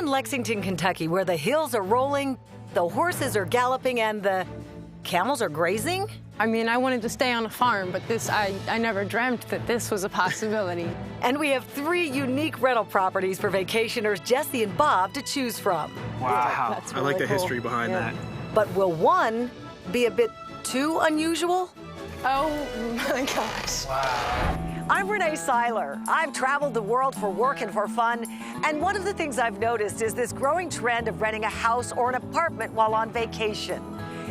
in Lexington, Kentucky, where the hills are rolling, the horses are galloping, and the camels are grazing? I mean, I wanted to stay on a farm, but I never dreamt that this was a possibility. And we have 3 unique rental properties for vacationers Jesse and Bob to choose from. Wow, That's I like the really history cool. behind that. But will one be a bit too unusual? Oh my gosh. I'm Renee Seiler. I've traveled the world for work and for fun, and one of the things I've noticed is this growing trend of renting a house or an apartment while on vacation.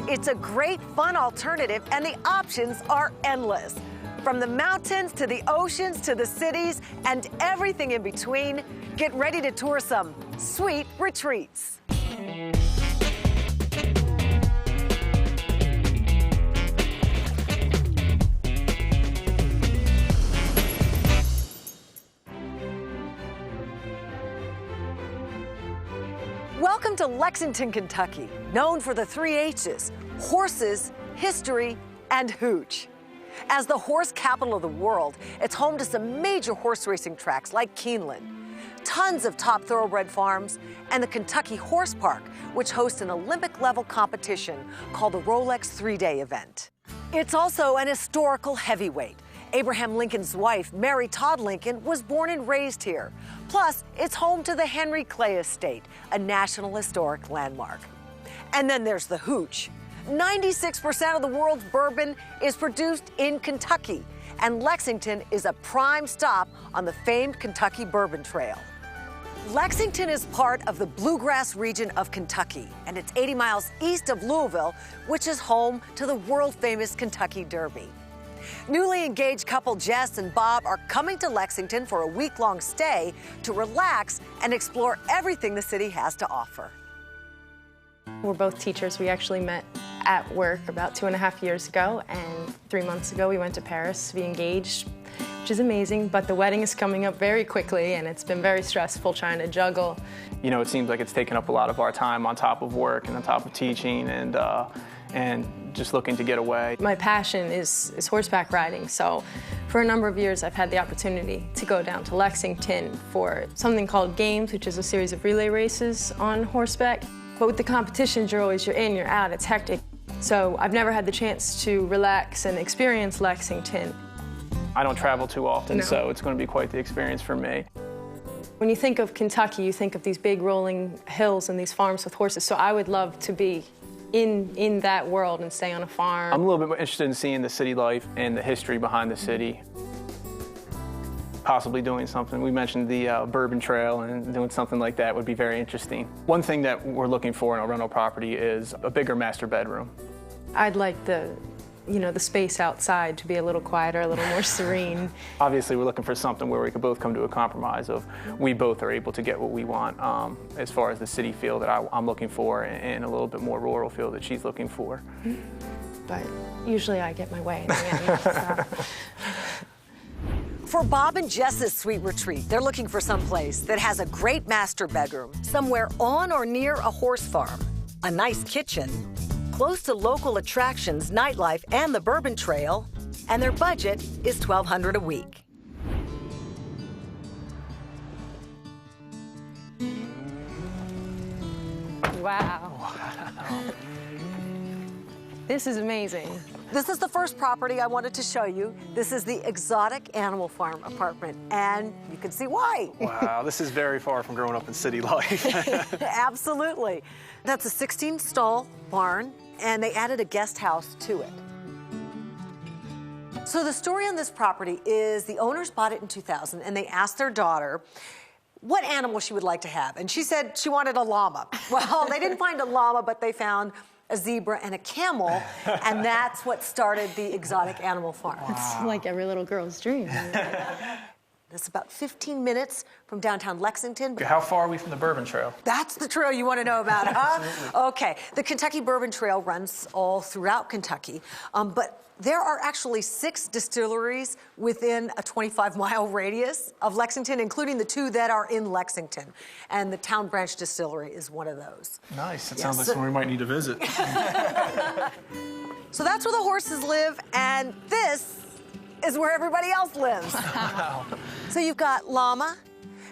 It's a great, fun alternative, and the options are endless. From the mountains to the oceans to the cities and everything in between, get ready to tour some sweet retreats. Welcome to Lexington, Kentucky, known for the 3 H's: horses, history, and hooch. As the horse capital of the world, it's home to some major horse racing tracks like Keeneland, tons of top thoroughbred farms, and the Kentucky Horse Park, which hosts an Olympic-level competition called the Rolex 3-Day event. It's also an historical heavyweight. Abraham Lincoln's wife, Mary Todd Lincoln, was born and raised here. Plus, it's home to the Henry Clay Estate, a National Historic Landmark. And then there's the hooch. 96% of the world's bourbon is produced in Kentucky, and Lexington is a prime stop on the famed Kentucky Bourbon Trail. Lexington is part of the Bluegrass region of Kentucky, and it's 80 miles east of Louisville, which is home to the world-famous Kentucky Derby. Newly engaged couple Jess and Bob are coming to Lexington for a week-long stay to relax and explore everything the city has to offer. We're both teachers. We actually met at work about 2.5 years ago, and 3 months ago we went to Paris to be engaged, which is amazing, but the wedding is coming up very quickly, and it's been very stressful trying to juggle. You know, it seems like it's taken up a lot of our time on top of work and on top of teaching and just looking to get away. My passion is horseback riding, so for a number of years I've had the opportunity to go down to Lexington for something called Games, which is a series of relay races on horseback. But with the competitions, you're in, you're out, it's hectic. So I've never had the chance to relax and experience Lexington. I don't travel too often, No. so it's going to be quite the experience for me. When you think of Kentucky, you think of these big rolling hills and these farms with horses, so I would love to be in that world and stay on a farm. I'm a little bit more interested in seeing the city life and the history behind the city. Possibly doing something. We mentioned the Bourbon Trail, and doing something like that would be very interesting. One thing that we're looking for in a rental property is a bigger master bedroom. I'd like the space outside to be a little quieter, a little more serene. Obviously, we're looking for something where we could both come to a compromise of we both are able to get what we want as far as the city feel that I'm looking for and a little bit more rural feel that she's looking for. But usually I get my way in the end. So. For Bob and Jess's sweet retreat, they're looking for some place that has a great master bedroom, somewhere on or near a horse farm, a nice kitchen, close to local attractions, nightlife, and the Bourbon Trail, and their budget is $1,200 a week. Wow. This is amazing. This is the first property I wanted to show you. This is the Exotic Animal Farm apartment, and you can see why. Wow, this is very far from growing up in city life. Absolutely. That's a 16-stall barn, and they added a guest house to it. So the story on this property is the owners bought it in 2000, and they asked their daughter what animal she would like to have, and she said she wanted a llama. Well, they didn't find a llama, but they found a zebra and a camel, and that's what started the Exotic Animal Farm. Wow. It's like every little girl's dream. It's about 15 minutes from downtown Lexington. How far are we from the Bourbon Trail? That's the trail you want to know about, huh? Absolutely. Okay, the Kentucky Bourbon Trail runs all throughout Kentucky, but there are actually 6 distilleries within a 25-mile radius of Lexington, including the 2 that are in Lexington. And the Town Branch Distillery is one of those. Nice. That sounds like somewhere we might need to visit. So that's where the horses live, and this is where everybody else lives. Wow. So you've got llama,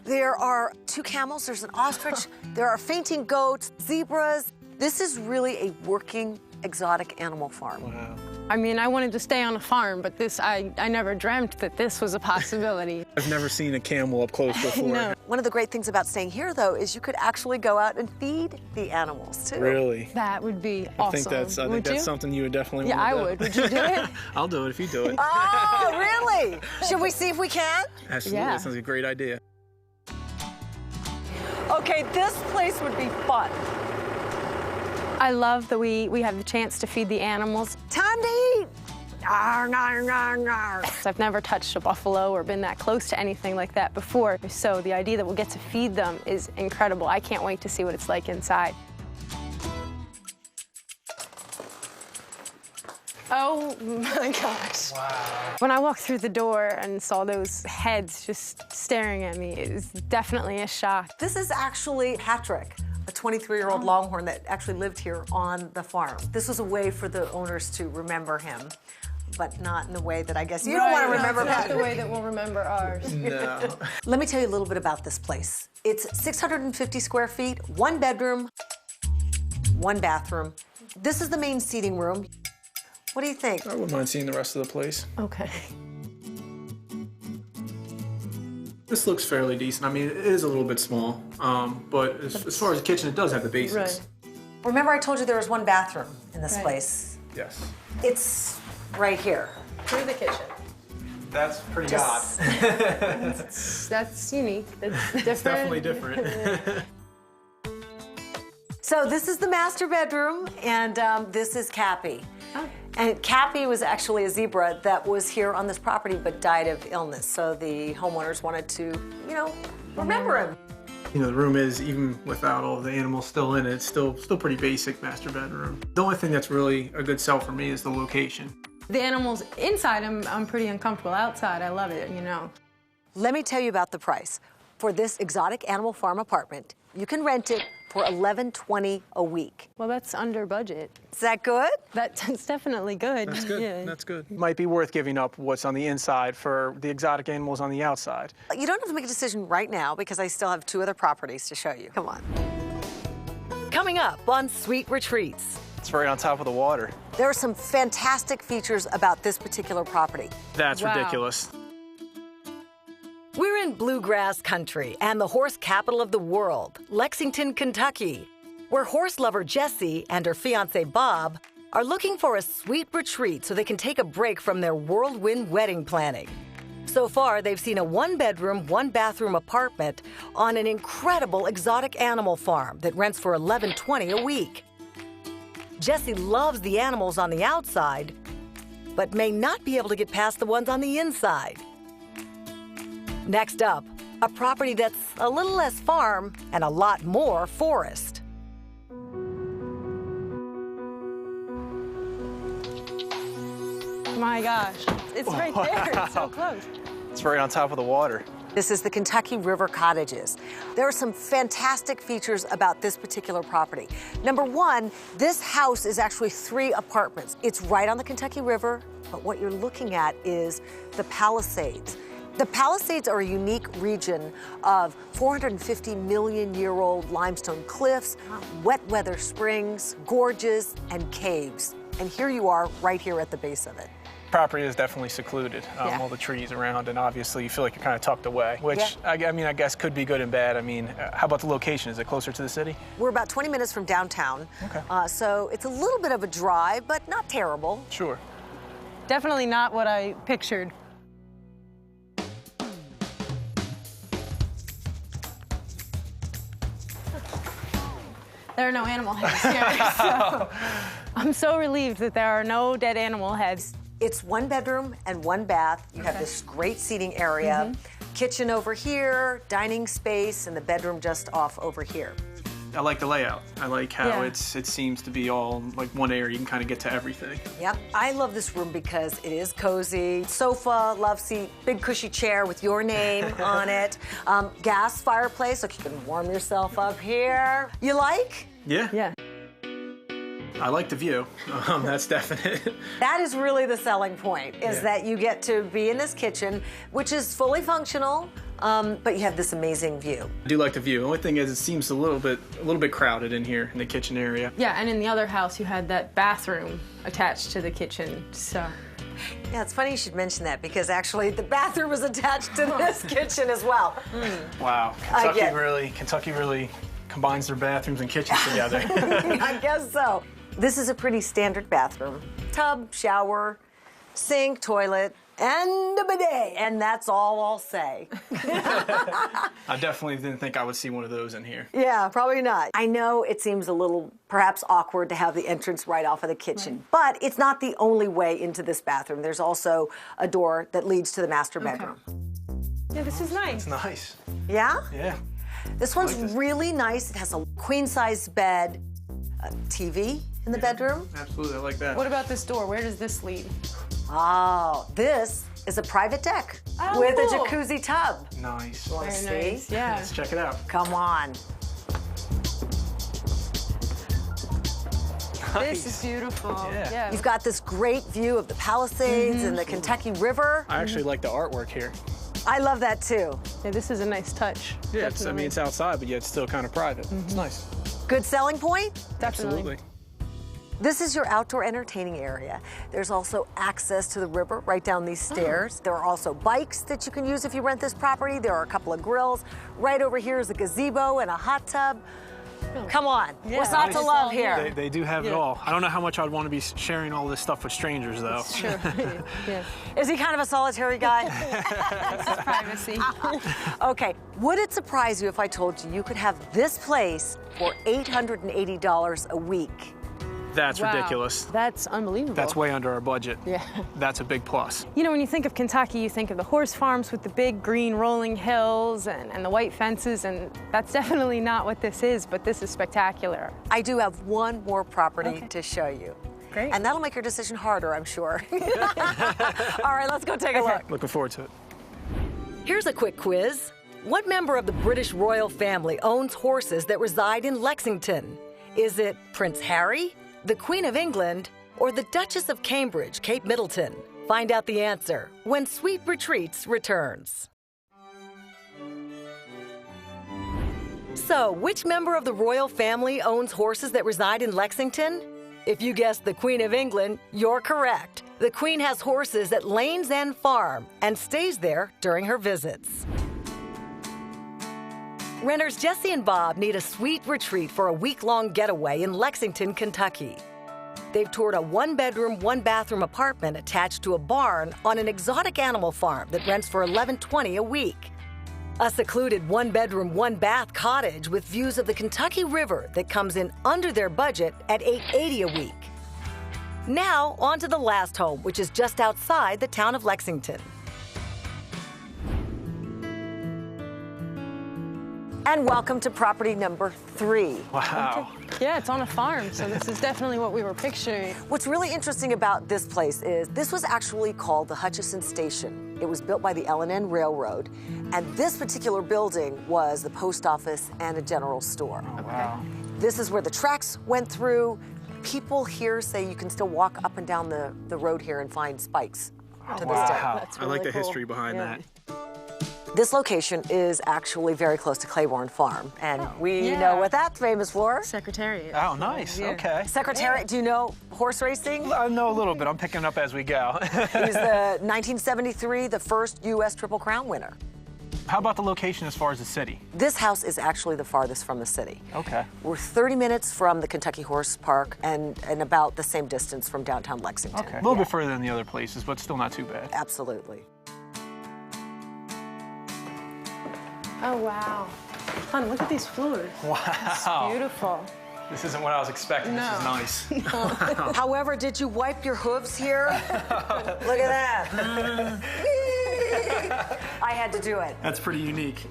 There are 2 camels, there's an ostrich, there are fainting goats, zebras. This is really a working exotic animal farm. Wow. I mean, I wanted to stay on a farm, but I never dreamt that this was a possibility. I've never seen a camel up close before. No. One of the great things about staying here, though, is you could actually go out and feed the animals, too. Really? That would be awesome. I think that's something you would definitely want to do. Yeah, I would. Would you do it? I'll do it if you do it. Oh, really? Should we see if we can? Absolutely. Yeah. That sounds like a great idea. Okay, this place would be fun. I love that we have the chance to feed the animals. Time to eat. Arr, arr, arr, arr. I've never touched a buffalo or been that close to anything like that before. So the idea that we'll get to feed them is incredible. I can't wait to see what it's like inside. Oh my gosh. Wow. When I walked through the door and saw those heads just staring at me, it was definitely a shock. This is actually Patrick, a 23-year-old Longhorn that actually lived here on the farm. This was a way for the owners to remember him, but not in the way that I guess you don't want to remember Not Patrick. the way that we'll remember ours. No. Let me tell you a little bit about this place. It's 650 square feet, 1 bedroom, 1 bathroom. This is the main seating room. What do you think? I wouldn't mind seeing the rest of the place. Okay. This looks fairly decent. I mean, it is a little bit small, but as far as the kitchen, it does have the basics. Right. Remember I told you there was 1 bathroom in this Right. place? Yes. It's right here. Through the kitchen. That's pretty Just- That's unique. That's different. It's definitely different. So this is the master bedroom, and this is Cappy. Oh. And Cappy was actually a zebra that was here on this property but died of illness. So the homeowners wanted to, you know, remember him. You know, the room is, even without all the animals still in it, it's still pretty basic master bedroom. The only thing that's really a good sell for me is the location. The animals inside, I'm pretty uncomfortable. Outside, I love it, you know. Let me tell you about the price. For this exotic animal farm apartment, you can rent it for $11.20 a week. Well, that's under budget. Is that good? That's definitely good. That's good. Yeah. That's good. Might be worth giving up what's on the inside for the exotic animals on the outside. You don't have to make a decision right now because I still have 2 other properties to show you. Come on. Coming up on Sweet Retreats. It's right on top of the water. There are some fantastic features about this particular property. That's Wow. ridiculous. We're in bluegrass country and the horse capital of the world, Lexington, Kentucky, where horse lover Jessie and her fiance Bob are looking for a sweet retreat so they can take a break from their whirlwind wedding planning. So far, they've seen a 1-bedroom, 1-bathroom apartment on an incredible exotic animal farm that rents for $11.20 a week. Jessie loves the animals on the outside, but may not be able to get past the ones on the inside. Next up, a property that's a little less farm and a lot more forest. My gosh, it's right there. It's so close. It's right on top of the water. This is the Kentucky River Cottages. There are some fantastic features about this particular property. Number 1, this house is actually 3 apartments. It's right on the Kentucky River, but what you're looking at is the Palisades. The Palisades are a unique region of 450-million-year-old limestone cliffs, wet weather springs, gorges, and caves. And here you are, right here at the base of it. Property is definitely secluded, Yeah. all the trees around, and obviously you feel like you're kind of tucked away, which Yeah. I mean, I guess could be good and bad. I mean, how about the location? Is it closer to the city? We're about 20 minutes from downtown. Okay. So it's a little bit of a drive, but not terrible. Sure. Definitely not what I pictured. There are no animal heads here, so I'm so relieved that there are no dead animal heads. It's 1 bedroom and 1 bath. You have this great seating area, kitchen over here, dining space, and the bedroom just off over here. I like the layout. I like how Yeah. it seems to be all like one area. You can kind of get to everything. Yep, I love this room because it is cozy. Sofa, love seat, big cushy chair with your name on it. Gas fireplace, so you can warm yourself up here. You like? Yeah. Yeah. I like the view. That's definite. That is really the selling point, is Yeah. that you get to be in this kitchen, which is fully functional, but you have this amazing view. I do like the view. The only thing is it seems a little bit crowded in here in the kitchen area. Yeah, and in the other house you had that bathroom attached to the kitchen, so. Yeah, it's funny you should mention that because actually the bathroom is attached to this kitchen as well. Wow, Kentucky really combines their bathrooms and kitchens together. I guess so. This is a pretty standard bathroom. Tub, shower, sink, toilet, and a bidet, and that's all I'll say. I definitely didn't think I would see one of those in here. Yeah, probably not. I know it seems a little perhaps awkward to have the entrance right off of the kitchen, but it's not the only way into this bathroom. There's also a door that leads to the master bedroom. Yeah, this is nice. It's nice. Yeah? Yeah. This one's really nice. It has a queen-size bed, a TV in the bedroom. Absolutely, I like that. What about this door? Where does this lead? Oh, this is a private deck with a jacuzzi tub. Nice. Wanna see? Very nice, yeah. Let's check it out. Come on. This is beautiful. Yeah. You've got this great view of the Palisades and the Kentucky River. I actually like the artwork here. I love that too. Yeah, this is a nice touch. Yeah, it's outside, but yet it's still kind of private. It's nice. Good selling point? Definitely. Absolutely. This is your outdoor entertaining area. There's also access to the river right down these stairs. There are also bikes that you can use if you rent this property. There are a couple of grills. Right over here is a gazebo and a hot tub. Come on, what's not to love here? They do have it all. I don't know how much I'd want to be sharing all this stuff with strangers, though. Sure. Yeah. Is he kind of a solitary guy? This is privacy. Okay, would it surprise you if I told you you could have this place for $880 a week? That's Wow. ridiculous. That's unbelievable. That's way under our budget. Yeah. That's a big plus. You know, when you think of Kentucky, you think of the horse farms with the big green rolling hills and the white fences, and that's definitely not what this is, but this is spectacular. I do have one more property to show you. Great. And that'll make your decision harder, I'm sure. All right, let's go take a look. Looking forward to it. Here's a quick quiz. What member of the British royal family owns horses that reside in Lexington? Is it Prince Harry, the Queen of England, or the Duchess of Cambridge, Cape Middleton? Find out the answer when Sweet Retreats returns. So, which member of the royal family owns horses that reside in Lexington? If you guessed the Queen of England, you're correct. The Queen has horses at Lane's End Farm and stays there during her visits. Renters Jesse and Bob need a sweet retreat for a week-long getaway in Lexington, Kentucky. They've toured a one-bedroom, one-bathroom apartment attached to a barn on an exotic animal farm that rents for $11.20 a week. A secluded one-bedroom, one-bath cottage with views of the Kentucky River that comes in under their budget at $8.80 a week. Now, on to the last home, which is just outside the town of Lexington. And welcome to property number 3. Wow. Yeah, it's on a farm, so this is definitely what we were picturing. What's really interesting about this place is this was actually called the Hutchison Station. It was built by the L&N Railroad, and this particular building was the post office and a general store. Oh, wow. This is where the tracks went through. People here say you can still walk up and down the road here and find spikes to this day. That's I like really the cool. history behind Yeah. that. This location is actually very close to Claiborne Farm, and we yeah. know what that's famous for. Secretariat. Oh, nice. Okay. Secretariat, do you know horse racing? I know a little bit. I'm picking up as we go. He's the 1973, the first U.S. Triple Crown winner. How about the location as far as the city? This house is actually the farthest from the city. Okay. We're 30 minutes from the Kentucky Horse Park and about the same distance from downtown Lexington. Okay. A little bit further than the other places, but still not too bad. Absolutely. Oh, wow. Hon, look at these floors. Wow. Beautiful. This isn't what I was expecting. No. This is nice. However, did you wipe your hooves here? Look at that. I had to do it. That's pretty unique.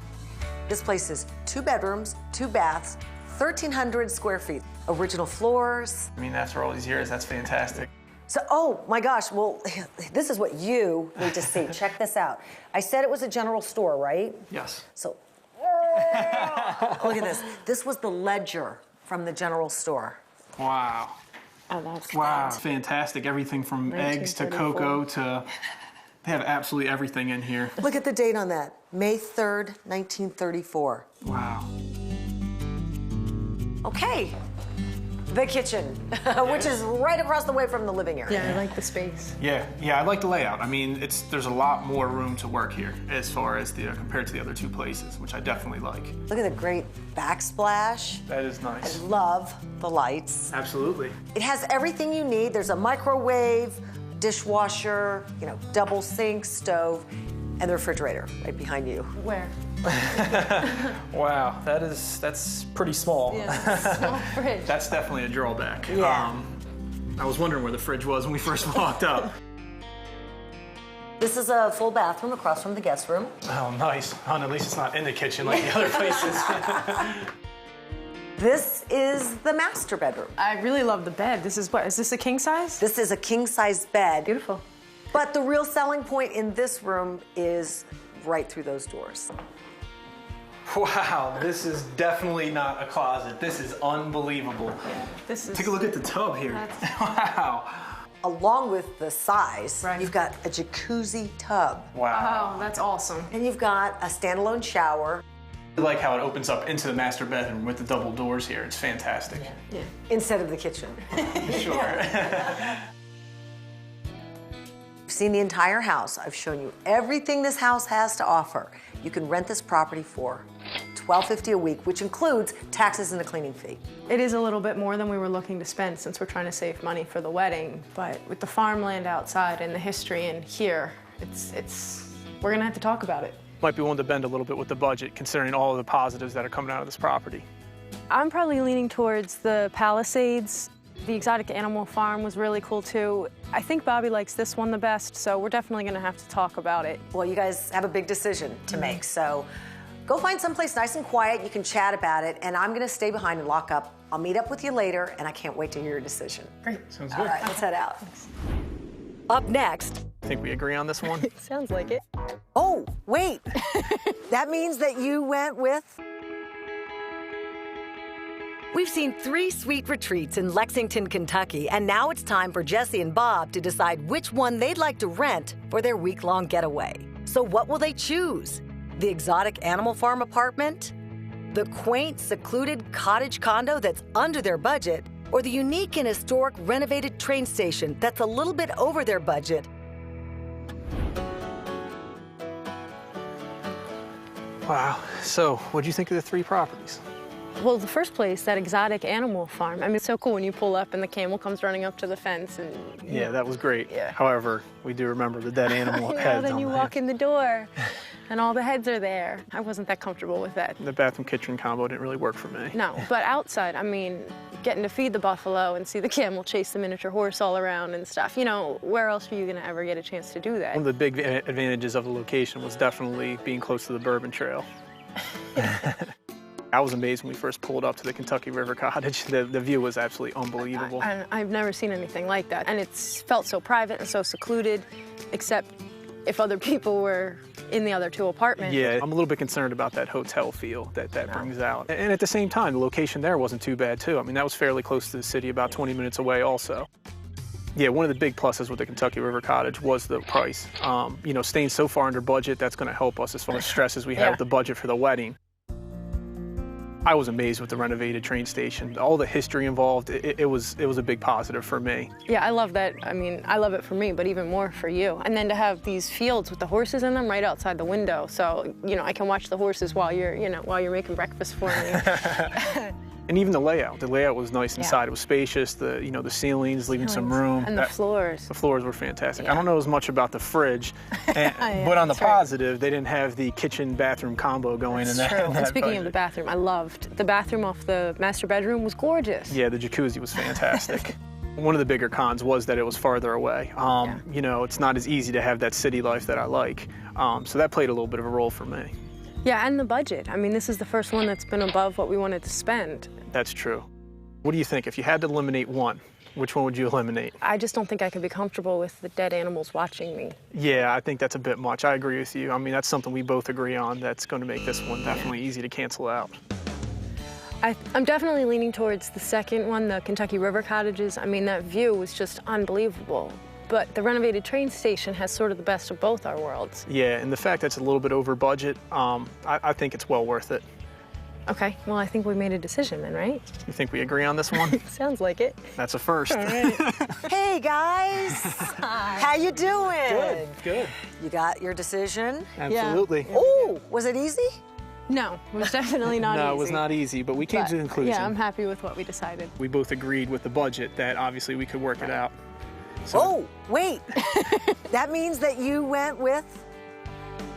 This place is 2 bedrooms, 2 baths, 1,300 square feet. Original floors. I mean, after all these years, that's fantastic. So, oh my gosh, well, this is what you need to see. Check this out. I said it was a general store, right? Yes. So, look at this. This was the ledger from the general store. Wow. Oh, that's Wow. Fantastic. Everything from eggs to 1934. cocoa to They have absolutely everything in here. Look at the date on that, May 3rd, 1934. Wow. Okay, the kitchen, which is right across the way from the living area. Yeah, I like the space. Yeah, I like the layout. I mean, there's a lot more room to work here as far as compared to the other two places, which I definitely like. Look at the great backsplash. That is nice. I love the lights. Absolutely. It has everything you need. There's a microwave, dishwasher, double sink, stove, and the refrigerator right behind you. Where? Wow, that's pretty small. Yeah, small fridge. That's definitely a drawback. Yeah. I was wondering where the fridge was when we first walked up. This is a full bathroom across from the guest room. Oh, nice. At least it's not in the kitchen like the other places. This is the master bedroom. I really love the bed. This is this a king size? This is a king-size bed. Beautiful. But the real selling point in this room is right through those doors. Wow, this is definitely not a closet. This is unbelievable. This is. Take a look at the tub here. Wow. Along with the size, Right. you've got a jacuzzi tub. Wow. Oh, that's awesome. And you've got a standalone shower. I like how it opens up into the master bedroom with the double doors here. It's fantastic. Yeah. Instead of the kitchen. Sure. You've seen the entire house. I've shown you everything this house has to offer. You can rent this property for $12.50 a week, which includes taxes and a cleaning fee. It is a little bit more than we were looking to spend since we're trying to save money for the wedding, but with the farmland outside and the history in here, we're gonna have to talk about it. Might be willing to bend a little bit with the budget, considering all of the positives that are coming out of this property. I'm probably leaning towards the Palisades. The exotic animal farm was really cool too. I think Bobby likes this one the best, so we're definitely gonna have to talk about it. Well, you guys have a big decision to make, so go find someplace nice and quiet. You can chat about it, and I'm gonna stay behind and lock up. I'll meet up with you later, and I can't wait to hear your decision. Great. Sounds All good. right, let's head out. Up next. I think we agree on this one. Sounds like it. Oh, wait. That means that you went with? We've seen 3 sweet retreats in Lexington, Kentucky, and now it's time for Jesse and Bob to decide which one they'd like to rent for their week-long getaway. So what will they choose? The exotic animal farm apartment? The quaint, secluded cottage condo that's under their budget? Or the unique and historic renovated train station that's a little bit over their budget? Wow. So, what'd you think of the 3 properties? Well, the first place, that exotic animal farm. I mean, it's so cool when you pull up and the camel comes running up to the fence and... Yeah, that was great. Yeah. However, we do remember the dead animal heads then on you the walk in the door and all the heads are there. I wasn't that comfortable with that. The bathroom kitchen combo didn't really work for me. No, but outside, I mean, getting to feed the buffalo and see the camel chase the miniature horse all around and stuff. Where else are you gonna ever get a chance to do that? One of the big advantages of the location was definitely being close to the Bourbon Trail. I was amazed when we first pulled up to the Kentucky River Cottage. The view was absolutely unbelievable. I've never seen anything like that. And it's felt so private and so secluded, except if other people were in the other 2 apartments. Yeah, I'm a little bit concerned about that hotel feel that brings out. And at the same time, the location there wasn't too bad too. I mean, that was fairly close to the city, about 20 minutes away also. Yeah, one of the big pluses with the Kentucky River Cottage was the price. Staying so far under budget, that's gonna help us as far as stresses we had with the budget for the wedding. I was amazed with the renovated train station. All the history involved, it was a big positive for me. Yeah, I love that. I mean, I love it for me, but even more for you. And then to have these fields with the horses in them right outside the window. So, I can watch the horses while you're making breakfast for me. And even the layout was nice inside. It was spacious, the ceilings, leaving some room. And the floors. The floors were fantastic. I don't know as much about the fridge, Yeah, but on the that's right. positive, they didn't have the kitchen-bathroom combo going in that. True. in And that speaking budget. of the bathroom, I loved the bathroom off the master bedroom was gorgeous. Yeah, the jacuzzi was fantastic. One of the bigger cons was that it was farther away. It's not as easy to have that city life that I like. So that played a little bit of a role for me. Yeah, and the budget. I mean, this is the first one that's been above what we wanted to spend. That's true. What do you think? If you had to eliminate one, which one would you eliminate? I just don't think I could be comfortable with the dead animals watching me. Yeah, I think that's a bit much. I agree with you. I mean, that's something we both agree on that's going to make this one definitely easy to cancel out. I'm definitely leaning towards the second one, the Kentucky River Cottages. I mean, that view was just unbelievable. but the renovated train station has sort of the best of both our worlds. Yeah, and the fact that it's a little bit over budget, I think it's well worth it. Okay, well, I think we made a decision then, right? You think we agree on this one? Sounds like it. That's a first. All right. Hey, guys. How you doing? Good. You got your decision? Absolutely. Yeah. Oh, was it easy? No, it was definitely not easy. No, it was not easy, but we came to the conclusion. Yeah, I'm happy with what we decided. We both agreed with the budget that obviously we could work it out. So Oh, wait. That means that you went with?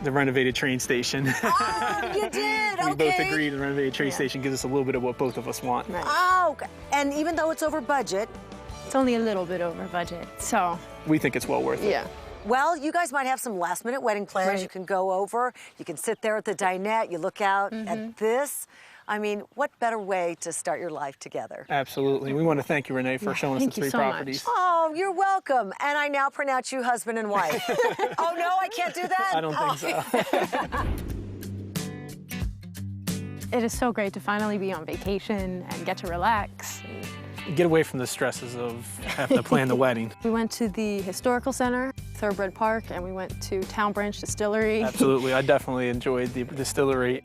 the renovated train station. Oh, you did, okay. We both agreed the renovated train station gives us a little bit of what both of us want. Right. Oh, and even though it's over budget, It's only a little bit over budget, so We think it's well worth it. yeah. well, you guys might have some last-minute wedding plans Right. you can go over. You can sit there at the dinette, you look out at this. I mean, what better way to start your life together? Absolutely. We want to thank you, Renee, for showing us thank the you three so much. properties. Oh, you're welcome. And I now pronounce you husband and wife. Oh, no, I can't do that? I don't think so. It is so great to finally be on vacation and get to relax. Get away from the stresses of having to plan the wedding. We went to the Historical Center, Thoroughbred Park, and we went to Town Branch Distillery. Absolutely. I definitely enjoyed the distillery.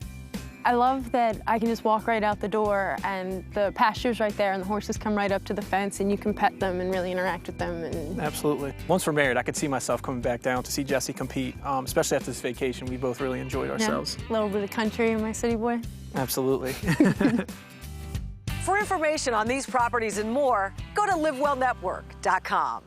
I love that I can just walk right out the door and the pasture's right there and the horses come right up to the fence and you can pet them and really interact with them. And Absolutely. Once we're married, I could see myself coming back down to see Jesse compete, especially after this vacation. We both really enjoyed ourselves. a little bit of country in my city boy. Absolutely. For information on these properties and more, go to livewellnetwork.com.